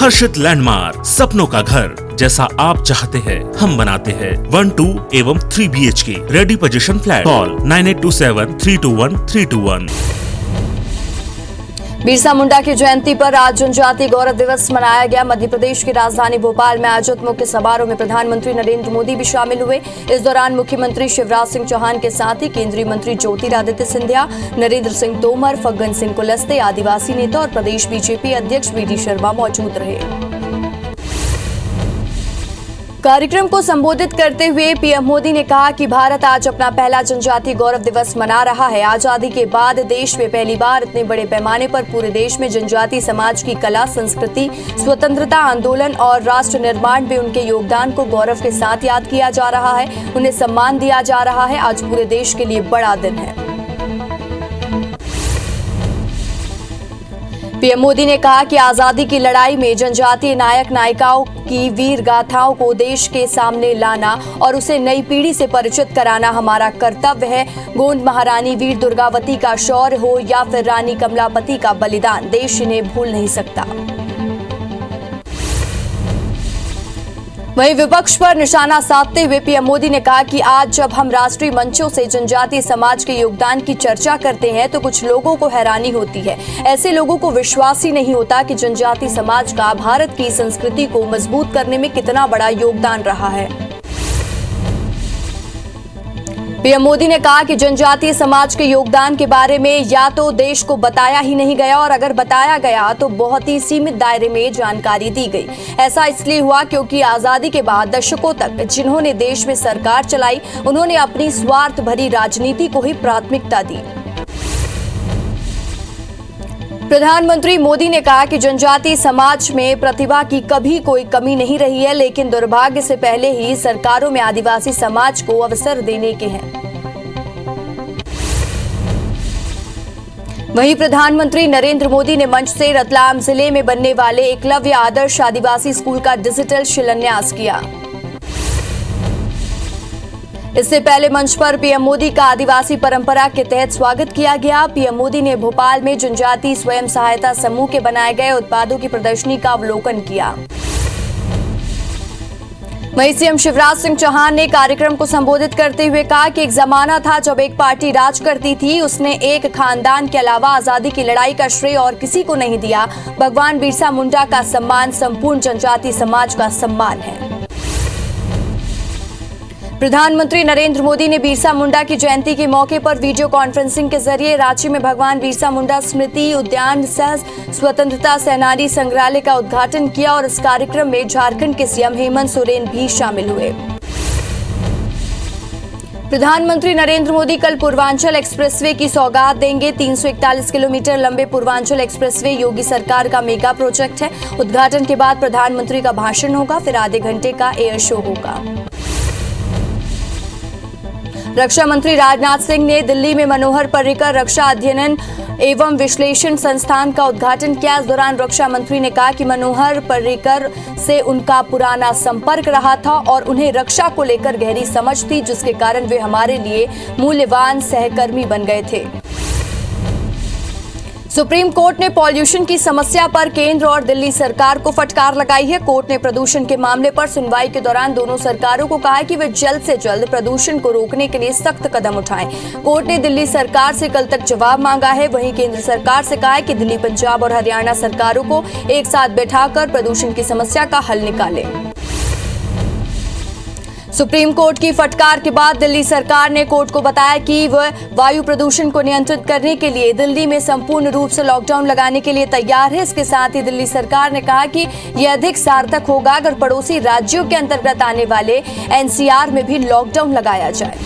हर्षित landmark, सपनों का घर जैसा आप चाहते हैं हम बनाते हैं। 1, 2 एवं 3 BHK ready position flat. Call 9827321321। Birsa Munda की जयंती पर आज जनजातीय गौरव दिवस मनाया गया। मध्य प्रदेश की राजधानी भोपाल में आयोजित मुख्य समारोह में प्रधानमंत्री नरेंद्र मोदी भी शामिल हुए। इस दौरान मुख्यमंत्री शिवराज सिंह चौहान के साथ ही केंद्रीय मंत्री ज्योतिरादित्य सिंधिया, नरेंद्र सिंह तोमर, फग्गन सिंह कुलस्ते, आदिवासी नेता और प्रदेश बीजेपी अध्यक्ष VD शर्मा मौजूद रहे। कार्यक्रम को संबोधित करते हुए पीएम मोदी ने कहा कि भारत आज अपना पहला जनजातीय गौरव दिवस मना रहा है। आजादी के बाद देश में पहली बार इतने बड़े पैमाने पर पूरे देश में जनजातीय समाज की कला, संस्कृति, स्वतंत्रता आंदोलन और राष्ट्र निर्माण में उनके योगदान को गौरव के साथ याद किया जा रहा है, उन्हें सम्मान दिया जा रहा है। आज पूरे देश के लिए बड़ा दिन है। पीएम मोदी ने कहा कि आजादी की लड़ाई में जनजातीय नायक नायिकाओं की वीर गाथाओं को देश के सामने लाना और उसे नई पीढ़ी से परिचित कराना हमारा कर्तव्य है। गोंड महारानी वीर दुर्गावती का शौर्य हो या फिर रानी कमलापति का बलिदान, देश इन्हें भूल नहीं सकता। वहीं विपक्ष पर निशाना साधते हुए पीएम मोदी ने कहा कि आज जब हम राष्ट्रीय मंचों से जनजातीय समाज के योगदान की चर्चा करते हैं तो कुछ लोगों को हैरानी होती है। ऐसे लोगों को विश्वास ही नहीं होता कि जनजातीय समाज का भारत की संस्कृति को मजबूत करने में कितना बड़ा योगदान रहा है। पीएम मोदी ने कहा कि जनजातीय समाज के योगदान के बारे में या तो देश को बताया ही नहीं गया और अगर बताया गया तो बहुत ही सीमित दायरे में जानकारी दी गई। ऐसा इसलिए हुआ क्योंकि आजादी के बाद दशकों तक जिन्होंने देश में सरकार चलाई उन्होंने अपनी स्वार्थ भरी राजनीति को ही प्राथमिकता दी। प्रधानमंत्री मोदी ने कहा कि जनजातीय समाज में प्रतिभा की कभी कोई कमी नहीं रही है, लेकिन दुर्भाग्य से पहले ही सरकारों में आदिवासी समाज को अवसर देने के हैं। वहीं प्रधानमंत्री नरेंद्र मोदी ने मंच से रतलाम जिले में बनने वाले एकलव्य आदर्श आदिवासी स्कूल का डिजिटल शिलान्यास किया। इससे पहले मंच पर पीएम मोदी का आदिवासी परंपरा के तहत स्वागत किया गया। पीएम मोदी ने भोपाल में जनजातीय स्वयं सहायता समूह के बनाए गए उत्पादों की प्रदर्शनी का अवलोकन किया। वहीं सीएम शिवराज सिंह चौहान ने कार्यक्रम को संबोधित करते हुए कहा कि एक जमाना था जब एक पार्टी राज करती थी, उसने एक खानदान के अलावा आजादी की लड़ाई का श्रेय और किसी को नहीं दिया। भगवान बिरसा मुंडा का सम्मान संपूर्ण जनजातीय समाज का सम्मान है। प्रधानमंत्री नरेंद्र मोदी ने बिरसा मुंडा की जयंती के मौके पर वीडियो कॉन्फ्रेंसिंग के जरिए रांची में भगवान बिरसा मुंडा स्मृति उद्यान सह स्वतंत्रता सेनानी संग्रहालय का उद्घाटन किया और इस कार्यक्रम में झारखंड के सीएम हेमंत सोरेन भी शामिल हुए। प्रधानमंत्री नरेंद्र मोदी कल पूर्वांचल एक्सप्रेसवे की सौगात देंगे। 341 किलोमीटर लंबे पूर्वांचल एक्सप्रेसवे योगी सरकार का मेगा प्रोजेक्ट है। उद्घाटन के बाद प्रधानमंत्री का भाषण होगा, फिर आधे घंटे का एयर शो होगा। रक्षा मंत्री राजनाथ सिंह ने दिल्ली में मनोहर पर्रिकर रक्षा अध्ययन एवं विश्लेषण संस्थान का उद्घाटन किया। इस दौरान रक्षा मंत्री ने कहा कि मनोहर पर्रिकर से उनका पुराना संपर्क रहा था और उन्हें रक्षा को लेकर गहरी समझ थी, जिसके कारण वे हमारे लिए मूल्यवान सहकर्मी बन गए थे। सुप्रीम कोर्ट ने पॉल्यूशन की समस्या पर केंद्र और दिल्ली सरकार को फटकार लगाई है। कोर्ट ने प्रदूषण के मामले पर सुनवाई के दौरान दोनों सरकारों को कहा है कि वे जल्द से जल्द प्रदूषण को रोकने के लिए सख्त कदम उठाएं। कोर्ट ने दिल्ली सरकार से कल तक जवाब मांगा है। वहीं केंद्र सरकार से कहा है कि दिल्ली, पंजाब और हरियाणा सरकारों को एक साथ बैठाकर प्रदूषण की समस्या का हल निकालें। सुप्रीम कोर्ट की फटकार के बाद दिल्ली सरकार ने कोर्ट को बताया कि वह वायु प्रदूषण को नियंत्रित करने के लिए दिल्ली में संपूर्ण रूप से लॉकडाउन लगाने के लिए तैयार है। इसके साथ ही दिल्ली सरकार ने कहा कि यह अधिक सार्थक होगा अगर पड़ोसी राज्यों के अंतर्गत आने वाले एनसीआर में भी लॉकडाउन लगाया जाए।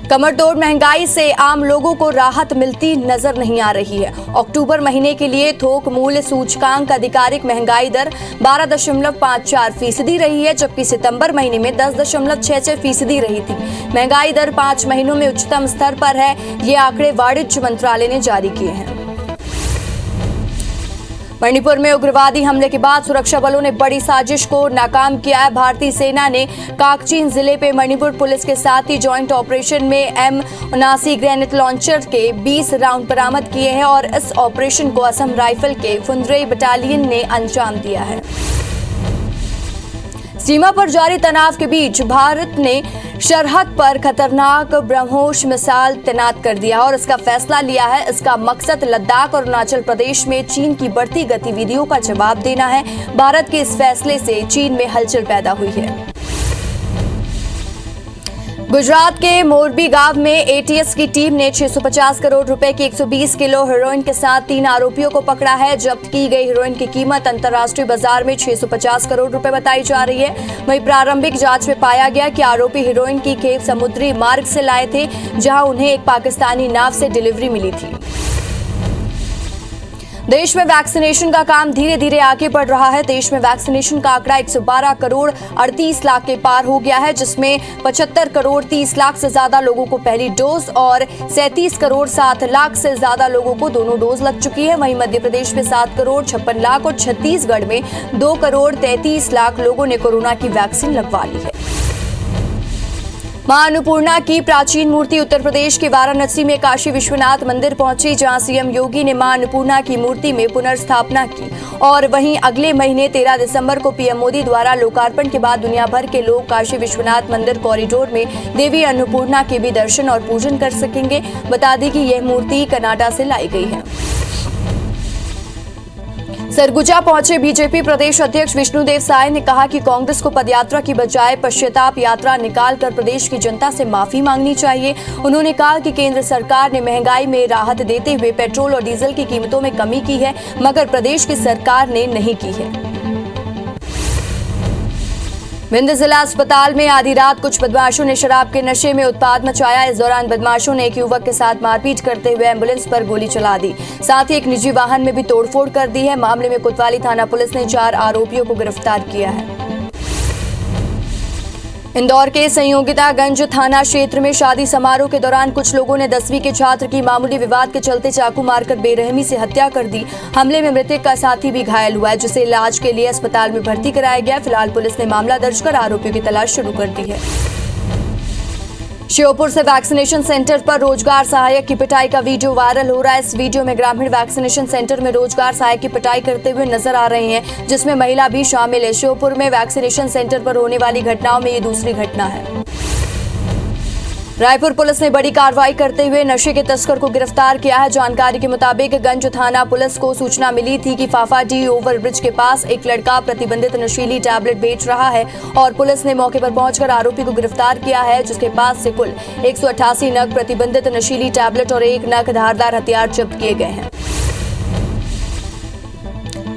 कमरतोड़ महंगाई से आम लोगों को राहत मिलती नजर नहीं आ रही है। अक्टूबर महीने के लिए थोक मूल्य सूचकांक आधिकारिक महंगाई दर 12.54% रही है, जबकि सितंबर महीने में 10.66% रही थी। महंगाई दर 5 महीनों में उच्चतम स्तर पर है। ये आंकड़े वाणिज्य मंत्रालय ने जारी किए हैं। मणिपुर में उग्रवादी हमले के बाद सुरक्षा बलों ने बड़ी साजिश को नाकाम किया है। भारतीय सेना ने काकचीन जिले पे मणिपुर पुलिस के साथ ही जॉइंट ऑपरेशन में M79 ग्रेनेड लॉन्चर के 20 राउंड बरामद किए हैं और इस ऑपरेशन को असम राइफल के फुंद्रई बटालियन ने अंजाम दिया है। सीमा पर जारी तनाव के बीच भारत ने सरहद पर खतरनाक ब्रह्मोस मिसाइल तैनात कर दिया और इसका फैसला लिया है। इसका मकसद लद्दाख और अरुणाचल प्रदेश में चीन की बढ़ती गतिविधियों का जवाब देना है। भारत के इस फैसले से चीन में हलचल पैदा हुई है। गुजरात के मोरबी गांव में ATS की टीम ने 650 करोड़ रुपए की 120 किलो हेरोइन के साथ 3 आरोपियों को पकड़ा है। जब्त की गई हेरोइन की कीमत अंतर्राष्ट्रीय बाजार में 650 करोड़ रुपए बताई जा रही है। वहीं प्रारंभिक जांच में पाया गया कि आरोपी हेरोइन की खेप समुद्री मार्ग से लाए थे, जहां उन्हें एक पाकिस्तानी नाव से डिलीवरी मिली थी। देश में वैक्सीनेशन का काम धीरे धीरे आगे बढ़ रहा है। देश में वैक्सीनेशन का आंकड़ा 112 करोड़ 38 लाख के पार हो गया है, जिसमें 75 करोड़ 30 लाख से ज्यादा लोगों को पहली डोज और 37 करोड़ 7 लाख से ज्यादा लोगों को दोनों डोज लग चुकी है। वहीं मध्य प्रदेश में 7 करोड़ 56 लाख और छत्तीसगढ़ में 2 करोड़ 33 लाख लोगों ने कोरोना की वैक्सीन लगवा ली है। मां अन्नपूर्णा की प्राचीन मूर्ति उत्तर प्रदेश के वाराणसी में काशी विश्वनाथ मंदिर पहुंची, जहां CM योगी ने मां अन्नपूर्णा की मूर्ति में पुनर्स्थापना की और वहीं अगले महीने 13 दिसंबर को PM मोदी द्वारा लोकार्पण के बाद दुनिया भर के लोग काशी विश्वनाथ मंदिर कॉरिडोर में देवी अन्नपूर्णा के भी दर्शन और पूजन कर सकेंगे। बता दें कि यह मूर्ति कनाडा से लाई गई है। सरगुजा पहुंचे बीजेपी प्रदेश अध्यक्ष विष्णुदेव साय ने कहा कि कांग्रेस को पदयात्रा की बजाय पश्चाताप यात्रा निकालकर प्रदेश की जनता से माफी मांगनी चाहिए। उन्होंने कहा कि केंद्र सरकार ने महंगाई में राहत देते हुए पेट्रोल और डीजल की कीमतों में कमी की है, मगर प्रदेश की सरकार ने नहीं की है। विंध्य जिला अस्पताल में आधी रात कुछ बदमाशों ने शराब के नशे में उत्पात मचाया। इस दौरान बदमाशों ने एक युवक के साथ मारपीट करते हुए एम्बुलेंस पर गोली चला दी, साथ ही एक निजी वाहन में भी तोड़फोड़ कर दी है। मामले में कोतवाली थाना पुलिस ने 4 आरोपियों को गिरफ्तार किया है। इंदौर के संयोगितागंज थाना क्षेत्र में शादी समारोह के दौरान कुछ लोगों ने 10वीं के छात्र की मामूली विवाद के चलते चाकू मारकर बेरहमी से हत्या कर दी। हमले में मृतक का साथी भी घायल हुआ है, जिसे इलाज के लिए अस्पताल में भर्ती कराया गया। फिलहाल पुलिस ने मामला दर्ज कर आरोपियों की तलाश शुरू कर दी है। श्योपुर से वैक्सीनेशन सेंटर पर रोजगार सहायक की पिटाई का वीडियो वायरल हो रहा है। इस वीडियो में ग्रामीण वैक्सीनेशन सेंटर में रोजगार सहायक की पिटाई करते हुए नजर आ रहे हैं, जिसमें महिला भी शामिल है। श्योपुर में वैक्सीनेशन सेंटर पर होने वाली घटनाओं में ये दूसरी घटना है। रायपुर पुलिस ने बड़ी कार्रवाई करते हुए नशे के तस्कर को गिरफ्तार किया है। जानकारी के मुताबिक गंज थाना पुलिस को सूचना मिली थी कि फाफाडी ओवरब्रिज के पास एक लड़का प्रतिबंधित नशीली टैबलेट बेच रहा है और पुलिस ने मौके पर पहुंचकर आरोपी को गिरफ्तार किया है, जिसके पास से कुल 188 नग प्रतिबंधित नशीली टैबलेट और 1 नग धारदार हथियार जब्त किए गए हैं।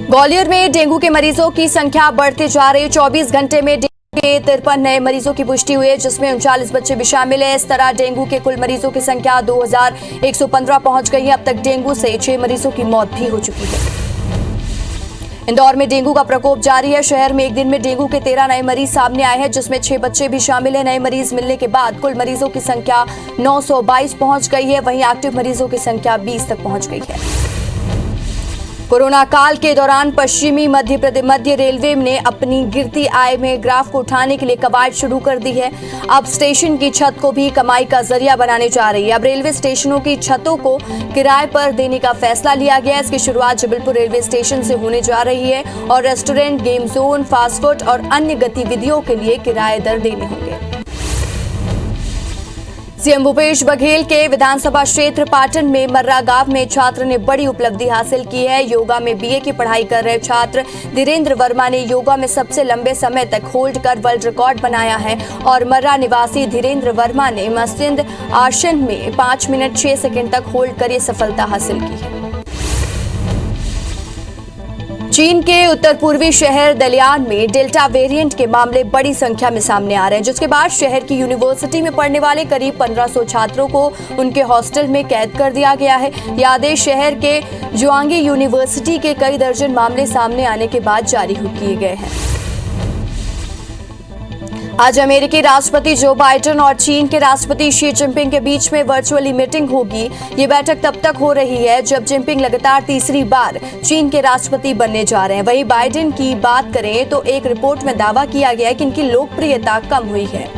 ग्वालियर में डेंगू के मरीजों की संख्या बढ़ते जा रही है। 24 घंटे में के 53 नए मरीजों की पुष्टि हुई है, जिसमें 39 बच्चे भी शामिल हैं। इस तरह डेंगू के कुल मरीजों की संख्या 2115 पहुंच गई है। अब तक डेंगू से 6 मरीजों की मौत भी हो चुकी है। इंदौर में डेंगू का प्रकोप जारी है। शहर में एक दिन में डेंगू के 13 नए मरीज सामने आए हैं, जिसमें 6 बच्चे भी शामिल हैं। नए मरीज मिलने के बाद कुल मरीजों की संख्या 922 पहुंच गई है। वहीं एक्टिव मरीजों की संख्या 20 तक पहुंच गई है। कोरोना काल के दौरान पश्चिमी मध्य रेलवे ने अपनी गिरती आय में ग्राफ को उठाने के लिए कवायद शुरू कर दी है। अब स्टेशन की छत को भी कमाई का जरिया बनाने जा रही है। अब रेलवे स्टेशनों की छतों को किराए पर देने का फैसला लिया गया है। इसकी शुरुआत जबलपुर रेलवे स्टेशन से होने जा रही है और restaurant, game zone, fast food और अन्य गतिविधियों के लिए किराए दर देने होंगे। सीएम भूपेश बघेल के विधानसभा क्षेत्र पाटन में मर्रा गांव में छात्र ने बड़ी उपलब्धि हासिल की है। योगा में BA की पढ़ाई कर रहे छात्र धीरेन्द्र वर्मा ने योगा में सबसे लंबे समय तक होल्ड कर वर्ल्ड रिकॉर्ड बनाया है और मर्रा निवासी धीरेन्द्र वर्मा ने मत्स्य आसन में 5 मिनट 6 सेकंड तक होल्ड कर ये सफलता हासिल की है। चीन के उत्तर पूर्वी शहर दलियान में डेल्टा वेरिएंट के मामले बड़ी संख्या में सामने आ रहे हैं, जिसके बाद शहर की यूनिवर्सिटी में पढ़ने वाले करीब 1500 छात्रों को उनके हॉस्टल में कैद कर दिया गया है। ये आदेश शहर के जुआंगी यूनिवर्सिटी के कई दर्जन मामले सामने आने के बाद जारी किए गए हैं। आज अमेरिकी राष्ट्रपति जो बाइडेन और चीन के राष्ट्रपति शी जिनपिंग के बीच में वर्चुअली मीटिंग होगी। ये बैठक तब तक हो रही है जब जिनपिंग लगातार तीसरी बार चीन के राष्ट्रपति बनने जा रहे हैं। वहीं बाइडेन की बात करें तो एक रिपोर्ट में दावा किया गया है कि इनकी लोकप्रियता कम हुई है।